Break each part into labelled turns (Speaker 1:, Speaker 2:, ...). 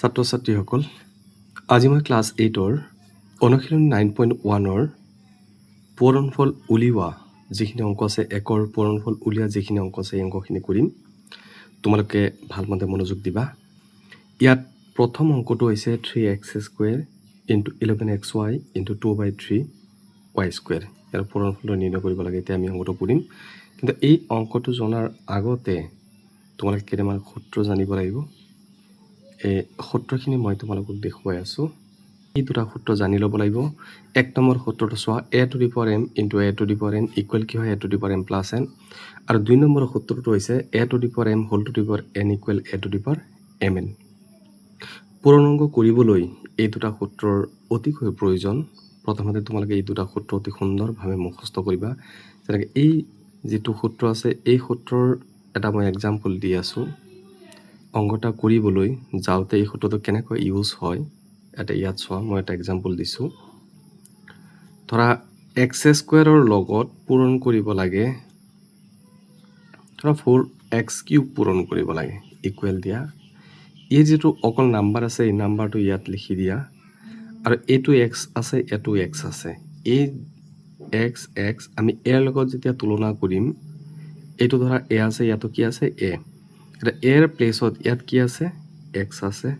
Speaker 1: ছাত্ৰ ছাত্ৰীসকল, আজি মই ক্লাছ 8ৰ অনুশীলনী 9.1ৰ পূৰণফল উলিওৱা যিখিনি অংক আছে, একৰ পূৰণফল উলিওৱা যিখিনি অংক আছে, এই অংকখিনি কৰিম। তোমালোকে ভালমতে মনোযোগ দিবা। ইয়াত প্ৰথম অংকটো হৈছে 3x² into 11xy into 2/3y²। ইয়াৰ পূৰণফলটো নিৰ্ণয় কৰিব লাগে। এতিয়া আমি অংকটো কৰিম, কিন্তু এই অংকটো জনাৰ আগতে তোমালোকে কেইটামান সূত্ৰ জানিব লাগিব। এই সূত্ৰখিনি মই তোমালোকক দেখুৱাই আছোঁ। এই দুটা সূত্ৰ জানি ল'ব লাগিব। 1 নম্বৰ সূত্ৰটো চোৱা, a⁴m ইনটু a⁴n ইকুৱেল কি হয় a⁴m প্লাছ n। আৰু 2 নম্বৰ সূত্ৰটো হৈছে a⁴m whole to the power n equal a⁴mn। পূৰণ অংক কৰিবলৈ এই দুটা সূত্ৰৰ অতিকৈ প্ৰয়োজন। প্ৰথমতে তোমালোকে এই দুটা সূত্ৰ অতি সুন্দৰভাৱে মুখস্থ কৰিবা। যেনেকৈ এই যিটো সূত্ৰ আছে, এই সূত্ৰৰ এটা মই এক্সাম্পল দি আছোঁ। অংকটা কৰিবলৈ যাওঁতে এই সূত্ৰটো কেনেকৈ ইউজ হয় এটা ইয়াত চোৱা। মই এটা এক্সাম্পল দিছোঁ। ধৰা x² লগত পূৰণ কৰিব লাগে, ধৰা 4x³ পূৰণ কৰিব লাগে ইকুৱেল দিয়া। এই যিটো অকল নাম্বাৰ আছে, এই নাম্বাৰটো ইয়াত লিখি দিয়া। আৰু এইটো x আছে, এইটো x আছে। এই x আমি এৰ লগত যেতিয়া তুলনা কৰিম, এইটো ধৰা a আছে, ইয়াতো কি আছে a। এটা এৰ প্লেচত ইয়াত কি আছে x আছে,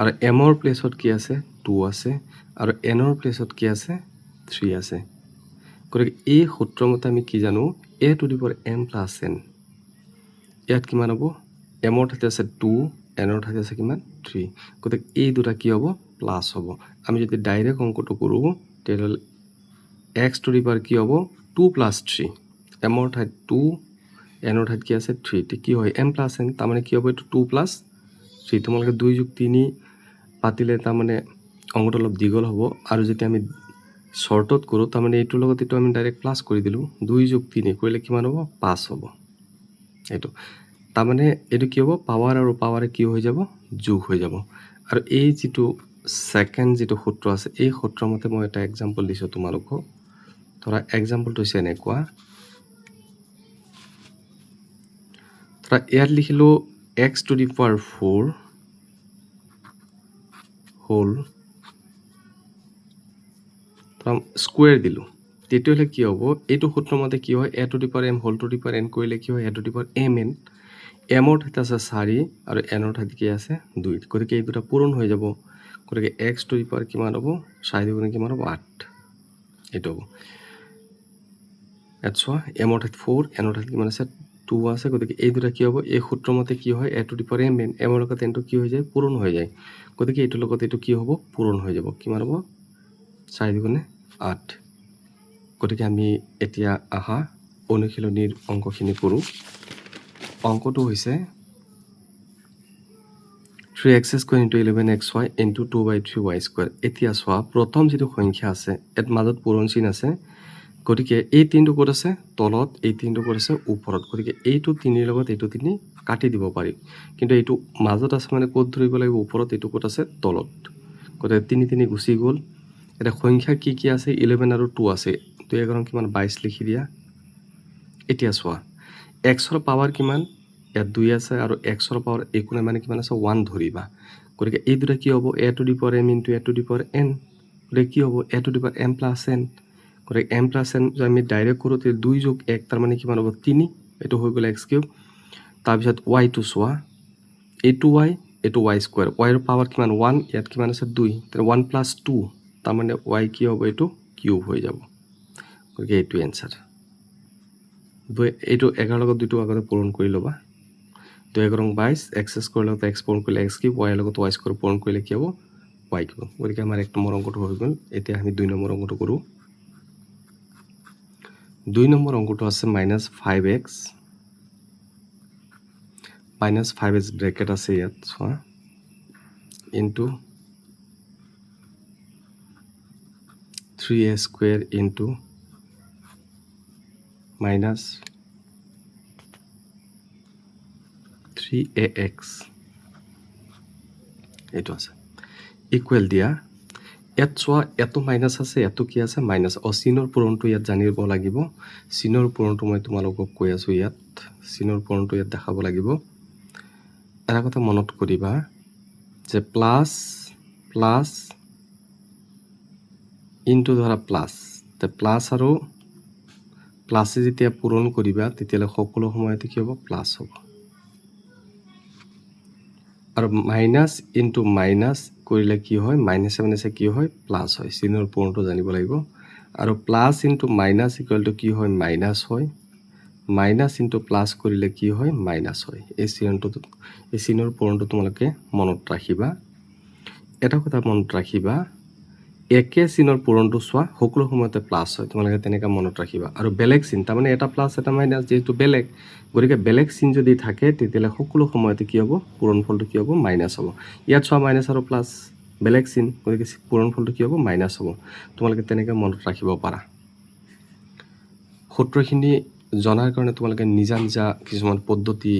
Speaker 1: আৰু mৰ প্লেচত কি আছে 2 আছে, আৰু nৰ প্লেচত কি আছে 3 আছে। গতিকে এই সূত্ৰ মতে আমি কি জানো, a⁴m প্লাছ n। ইয়াত কিমান হ'ব, mৰ ঠাইত আছে 2, nৰ ঠাইত আছে কিমান 3। গতিকে এই দুটা কি হ'ব, প্লাছ হ'ব। আমি যদি ডাইৰেক্ট অংকটো কৰোঁ তেতিয়াহ'লে x⁴ কি হ'ব 2 + 3। mৰ ঠাইত 2, nৰ ঠাইত কি আছে 3, কি হয় m প্লাছ n। তাৰমানে কি হ'ব, এইটো 2 + 3। তোমালোকে 2 + 3 পাতিলে তাৰমানে অংকটো অলপ দীঘল হ'ব। আৰু যেতিয়া আমি শ্বৰ্টত কৰোঁ, তাৰমানে এইটোৰ লগত এইটো আমি ডাইৰেক্ট প্লাছ কৰি দিলোঁ। 2 + 3 কৰিলে কিমান হ'ব, 5 হ'ব। এইটো তাৰমানে এইটো কি হ'ব, পাৱাৰ আৰু পাৱাৰে কি হৈ যাব, যোগ হৈ যাব। আৰু এই যিটো ছেকেণ্ড যিটো সূত্ৰ আছে, এই সূত্ৰ মতে মই এটা এক্সাম্পল দিছোঁ তোমালোকক। ধৰা এক্সাম্পলটো হৈছে এনেকুৱা। ধৰা ইয়াত লিখিলোঁ x⁴ হোল স্কুৱেৰ দিলোঁ। তেতিয়াহ'লে কি হ'ব, এইটো সূত্ৰ মতে কি হয়, a⁴m whole to the power n কৰিলে কি হয় a⁴mn। mৰ ঠাইত আছে 4 আৰু nৰ ঠাইত কি আছে 2। গতিকে এই দুটা পূৰণ হৈ যাব। গতিকে x⁴ কিমান হ'ব, 4 × কিমান হ'ব 8। এইটো হ'ব। ইয়াত চোৱা, mৰ ঠাইত 4, nৰ ঠাইত কিমান আছে 2 আছে। গতিকে এই দুটা কি হ'ব, এই সূত্ৰ মতে কি হয় a⁴mn, mৰ লগত nটো কি হৈ যায়, পূৰণ হৈ যায়। গতিকে এইটোৰ লগত এইটো কি হ'ব, পূৰণ হৈ যাব। কিমান হ'ব, 4 × 8। গতিকে আমি এতিয়া আহা অনুশীলনীৰ অংকখিনি কৰোঁ। অংকটো হৈছে 3x² into 11xy into 2/3y²। এতিয়া চোৱা, প্ৰথম যিটো সংখ্যা আছে ইয়াত মাজত পূৰণ চিন আছে। গতিকে এই 3টো ক'ত আছে, তলত। এই 3টো ক'ত আছে, ওপৰত। গতিকে এইটো 3ৰ লগত এইটো 3 কাটি দিব পাৰি, কিন্তু এইটো মাজত আছে মানে ক'ত ধৰিব লাগিব, ওপৰত। এইটো ক'ত আছে, তলত। গতিকে 3 3 গুচি গ'ল। এতিয়া সংখ্যা কি কি আছে, 11 আৰু 2 আছে। 2 × 11 কিমান, 22 লিখি দিয়া। এতিয়া চোৱা, xৰ পাৱাৰ কিমান, ইয়াত 2 আছে, আৰু xৰ পাৱাৰ একো নাই মানে কিমান আছে, 1 ধৰিবা। গতিকে এই দুটা কি হ'ব, a⁴m ইনটু a⁴n। গতিকে কি হ'ব, a⁴m প্লাছ n। গতিকে m প্লাছ n যদি আমি ডাইৰেক্ট কৰোঁ, 2 + 1 তাৰমানে কিমান হ'ব, 3। এইটো হৈ গ'ল x³। তাৰপিছত y টো চোৱা, এইটো y, এইটো y²। y ৰ পাৱাৰ কিমান, 1, ইয়াত কিমান আছে 2। 1 + 2 তাৰমানে y কি হ'ব, এইটো কিউব হৈ যাব। গতিকে এইটো এনচাৰ। এইটো 11 লগত 2টো আগতে পূৰণ কৰি ল'বা। 2 × 11 22, x² লগত x পূৰণ কৰিলে x³, y লগত y² পূৰণ কৰিলে কি হ'ব, y³। গতিকে আমাৰ 1 নম্বৰ অংকটো হৈ গ'ল। এতিয়া আমি 2 নম্বৰ অংকটো কৰোঁ। 2 নম্বৰ অংকটো আছে -5x ব্ৰেকেট আছে ইয়াত চোৱা, ইনটু 3a² ইনটু -3ax এইটো আছে ইকুৱেল দিয়া। ইয়াত চোৱা, এটো মাইনাছ আছে, এটো কি আছে, মাইনাছ। চিনৰ পূৰণটো ইয়াত জানিব লাগিব। চিনৰ পূৰণটো মই তোমালোকক কৈ আছোঁ। ইয়াত চিনৰ পূৰণটো ইয়াত দেখাব লাগিব। এটা কথা মনত কৰিবা, যে প্লাছ প্লাছ ইনটু ধৰা প্লাছ, প্লাছ আৰু প্লাছে যেতিয়া পূৰণ কৰিবা তেতিয়াহ'লে সকলো সময়তে কি হ'ব প্লাছ হ'ব। আৰু মাইনাছ ইনটু মাইনাছ কৰিলে কি হয়, মাইনাছে মাইনাছে কি হয় প্লাছ হয়। চিনৰ পূৰণটো জানিব লাগিব। আৰু plus into minus equal to কি হয় মাইনাছ হয়। মাইনাছ ইনটু প্লাছ কৰিলে কি হয় মাইনাছ হয়। এই চিনৰ পূৰণটো তোমালোকে মনত ৰাখিবা। এটা কথা মনত ৰাখিবা, একে চিনৰ পূৰণটো চোৱা সকলো সময়তে প্লাছ হয়, তোমালোকে তেনেকৈ মনত ৰাখিবা। আৰু বেলেগ চিন তাৰমানে এটা প্লাছ এটা মাইনাছ যিহেতু বেলেগ, গতিকে বেলেগ চিন যদি থাকে তেতিয়াহ'লে সকলো সময়তে কি হ'ব পূৰণফলটো কি হ'ব মাইনাছ হ'ব। ইয়াত চোৱা মাইনাছ আৰু প্লাছ বেলেগ চিন, গতিকে পূৰণফলটো কি হ'ব মাইনাছ হ'ব। তোমালোকে তেনেকৈ মনত ৰাখিব পাৰা। সূত্ৰখিনি জনাৰ কাৰণে তোমালোকে নিজা নিজা কিছুমান পদ্ধতি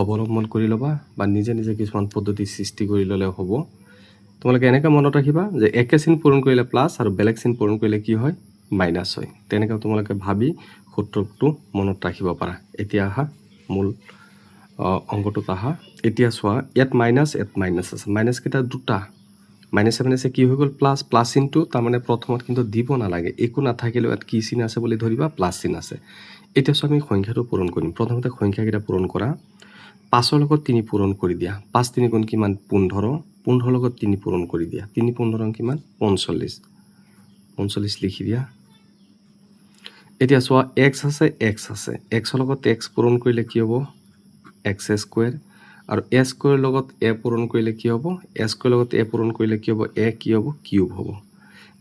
Speaker 1: অৱলম্বন কৰি ল'বা বা নিজে নিজে কিছুমান পদ্ধতি সৃষ্টি কৰি ল'লেও হ'ব। তোমালোকে এনেকৈ মনত ৰাখিবা যে একে চিন পূৰণ কৰিলে প্লাছ আৰু বেলেগ চিন পূৰণ কৰিলে কি হয় মাইনাছ হয়। তেনেকৈ তোমালোকে ভাবি সূত্ৰটো মনত ৰাখিব পাৰা। এতিয়া আহা মূল অংকটোত আহা। এতিয়া চোৱা ইয়াত মাইনাছ আছে। মাইনাছ কেইটা দুটা, মাইনাছে মাইনাছে কি হৈ গ'ল প্লাছ। প্লাছ চিনটো তাৰমানে প্ৰথমত কিন্তু দিব নালাগে, একো নাথাকিলেও ইয়াত কি চিন আছে বুলি ধৰিবা প্লাছ চিন আছে। এতিয়া চোৱা আমি সংখ্যাটো পূৰণ কৰিম। প্ৰথমতে সংখ্যাকেইটা পূৰণ কৰা। 5ৰ লগত 3 পূৰণ কৰি দিয়া। 5 3 গুণ কিমান 15, 15 লগত 3 পূৰণ কৰি দিয়া। 3 15 কিমান 45, 45 লিখি দিয়া। এতিয়া চোৱা এক্স আছে এক্সৰ লগত এক্স পূৰণ কৰিলে কি হ'ব এক্স স্কুৱেৰ, আৰু এ স্কুৱেৰ লগত এ পূৰণ কৰিলে কি হ'ব এ স্কুৱেৰ লগত এ পূৰণ কৰিলে কি হ'ব এ কি হ'ব কিউব হ'ব।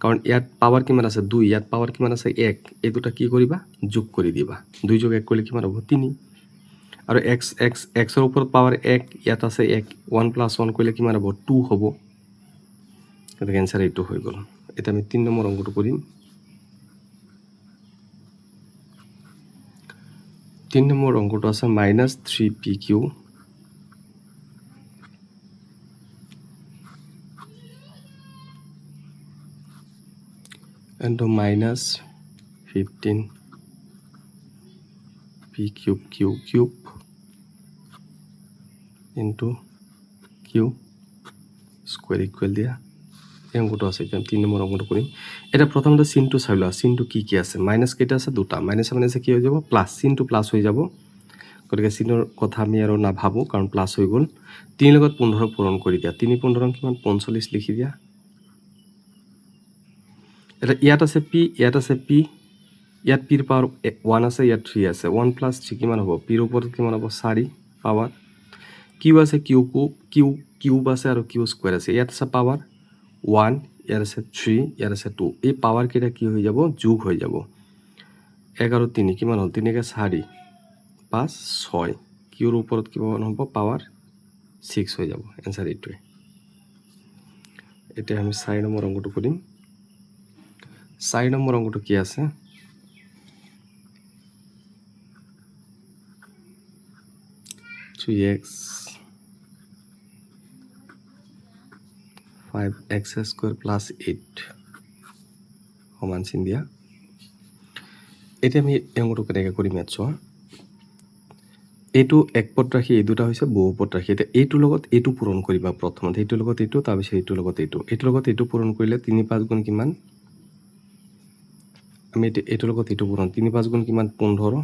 Speaker 1: কাৰণ ইয়াত পাৱাৰ কিমান আছে 2, ইয়াত পাৱাৰ কিমান আছে 1, এই দুটা কি কৰিবা যোগ কৰি দিবা। 2 যোগ 1 কৰিলে কিমান হ'ব 3, আৰু এক্সৰ ওপৰত পাৱাৰ 1, ইয়াত আছে 1, 1 + 1 কৰিলে কিমান হ'ব 2 হ'ব। গতিকে এনচাৰ এইটো হৈ গ'ল। এতিয়া আমি 3 নম্বৰ অংকটো কৰিম। 3 নম্বৰ অংকটো আছে -3pq into -15p³ into q square equal দিয়া। এই অংকটো আছে। এতিয়া 3 নম্বৰ অংকটো কৰিম। এতিয়া প্ৰথমতে চিনটো চাই লোৱা, চিনটো কি কি আছে। মাইনাছ কেইটা আছে দুটা, মাইনাছে মাইনাছে কি হৈ যাব প্লাছ, চিনটো প্লাছ হৈ যাব। গতিকে চিনৰ কথা আমি আৰু নাভাবোঁ কাৰণ প্লাছ হৈ গ'ল। 3 লগত 15 পূৰণ কৰি দিয়া। 3 15 কিমান 45 লিখি দিয়া। এতিয়া ইয়াত আছে পি, ইয়াত আছে পি, ইয়াত পিৰ পাৱাৰ 1 আছে, ইয়াত 3 আছে। 1 + 3 কিমান হ'ব পিৰ ওপৰত কিমান হ'ব 4 পাৱাৰ। কিউ আছে কিউব আছে আৰু কিউ স্কুৱেৰ আছে। ইয়াত আছে পাৱাৰ 1, ইয়াত আছে 3, ইয়াত আছে 2। এই পাৱাৰ কেইটা কি হৈ যাব যোগ হৈ যাব। 1 আৰু 3 কিমান হ'ল 3 × 4 5 6, কিউৰ ওপৰত কিমান হ'ব পাৱাৰ 6 হৈ যাব। এনচাৰ এইটোৱে। এতিয়া আমি 4 নম্বৰ অংকটো কৰিম। 4 নম্বৰ অংকটো কি আছে 3x 5x² + 8 সমান চিন দিয়া। এতিয়া আমি এই অংকটো কেনেকৈ কৰিম ইয়াত চোৱা। এইটো একপদ ৰাশি, এই দুটা হৈছে বহুপদ ৰাশি। এতিয়া এইটোৰ লগত এইটো পূৰণ কৰিবা প্ৰথমতে, এইটোৰ লগত এইটো, তাৰপিছত এইটোৰ লগত এইটো। এইটোৰ লগত এইটো পূৰণ কৰিলে 3 5 গুণ কিমান, আমি এইটোৰ লগত এইটো পূৰণ 3 5 গুণ কিমান 15,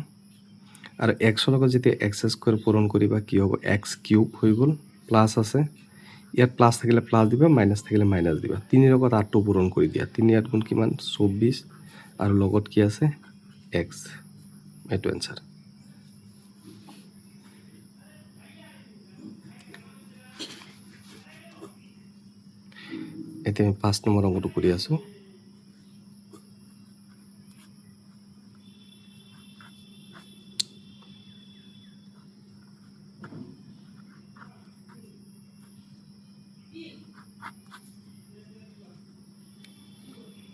Speaker 1: আৰু এক্সৰ লগত যেতিয়া x² পূৰণ কৰিবা কি হ'ব x³ হৈ গ'ল। প্লাছ আছে, ইয়াত প্লাছ থাকিলে প্লাছ দিবা, মাইনাছ থাকিলে মাইনাছ দিবা। 3 লগত 8টো পূৰণ কৰি দিয়া। 3 8 গুণ কিমান 24, আৰু লগত কি আছে x। এইটো এনচাৰ। এতিয়া আমি 5 নম্বৰ অংকটো কৰি আছোঁ।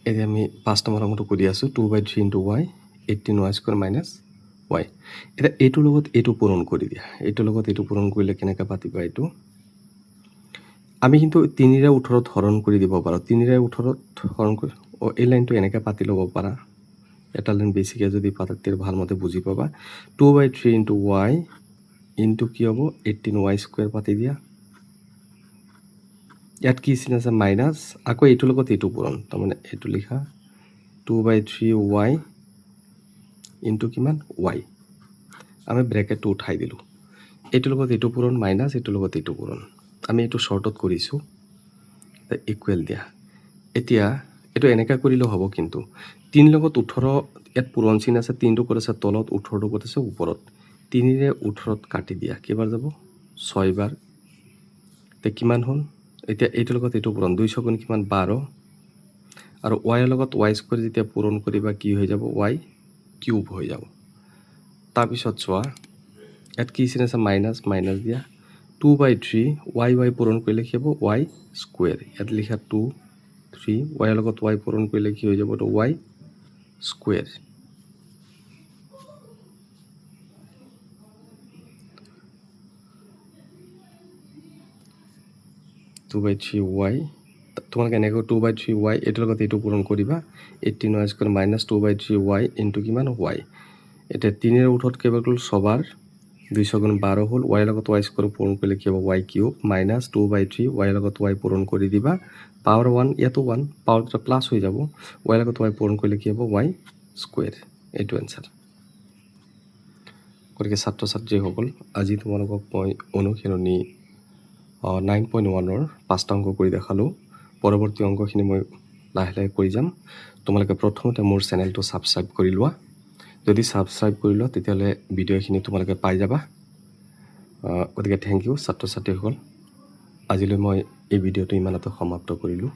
Speaker 1: এতিয়া আমি 5 নম্বৰ অংকটো কৰি আছোঁ। 2/3 × y 18y² - y। এতিয়া এইটোৰ লগত এইটো পূৰণ কৰি দিয়া। এইটোৰ লগত এইটো পূৰণ কৰিলে কেনেকৈ পাতিবা এইটো। আমি কিন্তু 3ৰে 18ত হৰণ কৰি দিব পাৰোঁ। 3ৰে 18ত হৰণ কৰি এই লাইনটো এনেকৈ পাতি ল'ব পাৰা। এটা লাইন বেছিকৈ যদি পাতা তেতিয়া ভালমতে বুজি পাবা। 2/3 × y ইনটু কি হ'ব 18y² পাতি দিয়া। ইয়াত কি চিন আছে মাইনাছ আকৌ এইটোৰ লগত এইটো পূৰণ তাৰমানে এইটো লিখা 2/3y ইনটু কিমান y আমি ব্ৰেকেটটো উঠাই দিলোঁ এইটোৰ লগত এইটো পূৰণ মাইনাছ এইটোৰ লগত এইটো পূৰণ আমি এইটো শ্বৰ্টত কৰিছোঁ ইকুৱেল দিয়া এতিয়া এইটো এনেকৈ কৰিলেও হ'ব কিন্তু 3 লগত 18 ইয়াত পূৰণ চিন আছে 3টো ক'ত আছে তলত 18টো ক'ত আছে ওপৰত 3ৰে 18ত কাটি দিয়া কেইবাৰ যাব 6 বাৰ তে কিমান হ'ল এতিয়া এইটোৰ লগত এইটো পূৰণ 200 গুণ কিমান 12 আৰু y ৰ লগত y স্কোৱাৰ যেতিয়া পূৰণ কৰিবা কি হৈ যাব y কিউব হৈ যাব তাৰপিছত চোৱা ইয়াত কি চিন আছে মাইনাছ মাইনাছ দিয়া 2/3 y পূৰণ কৰিলে কি হ'ব y স্কোৱাৰ ইয়াত লিখা 2 3 y ৰ লগত y পূৰণ কৰিলে কি হৈ যাব তো y স্কোৱাৰ 2/3y তোমালোকে এনেকৈ 2/3y এইটোৰ লগত এইটো পূৰণ কৰিবা 18y square minus 2/3y into কিমান y এতিয়া 3ৰ উঠত কেইবাৰ গ'ল 6 বাৰ 200 গুণ 12 হ'ল y ৰ লগত y স্কোৱাৰ পূৰণ কৰিলে কি হ'ব y কিউব মাইনাছ 2/3 y ৰ লগত y পূৰণ কৰি দিবা পাৱাৰ 1 ইয়াতো 1 পাৱাৰটো প্লাছ হৈ যাব y ৰ লগত y পূৰণ কৰিলে কি হ'ব y স্কোৱাৰ এইটো এনচাৰ গতিকে ছাত্ৰ ছাত্ৰীসকল আজি তোমালোকক মই অনুশীলনী 9.1ৰ 5টা অংক কৰি দেখালোঁ পৰৱৰ্তী অংকখিনি মই লাহে লাহে কৰি যাম তোমালোকে প্ৰথমতে মোৰ চেনেলটো ছাবস্ক্ৰাইব কৰি লোৱা যদি ছাবস্ক্ৰাইব কৰি লোৱা তেতিয়াহ'লে ভিডিঅ'খিনি তোমালোকে পাই যাবা গতিকে থেংক ইউ ছাত্ৰ ছাত্ৰীসকল আজিলৈ মই এই ভিডিঅ'টো ইমানতে সমাপ্ত কৰিলোঁ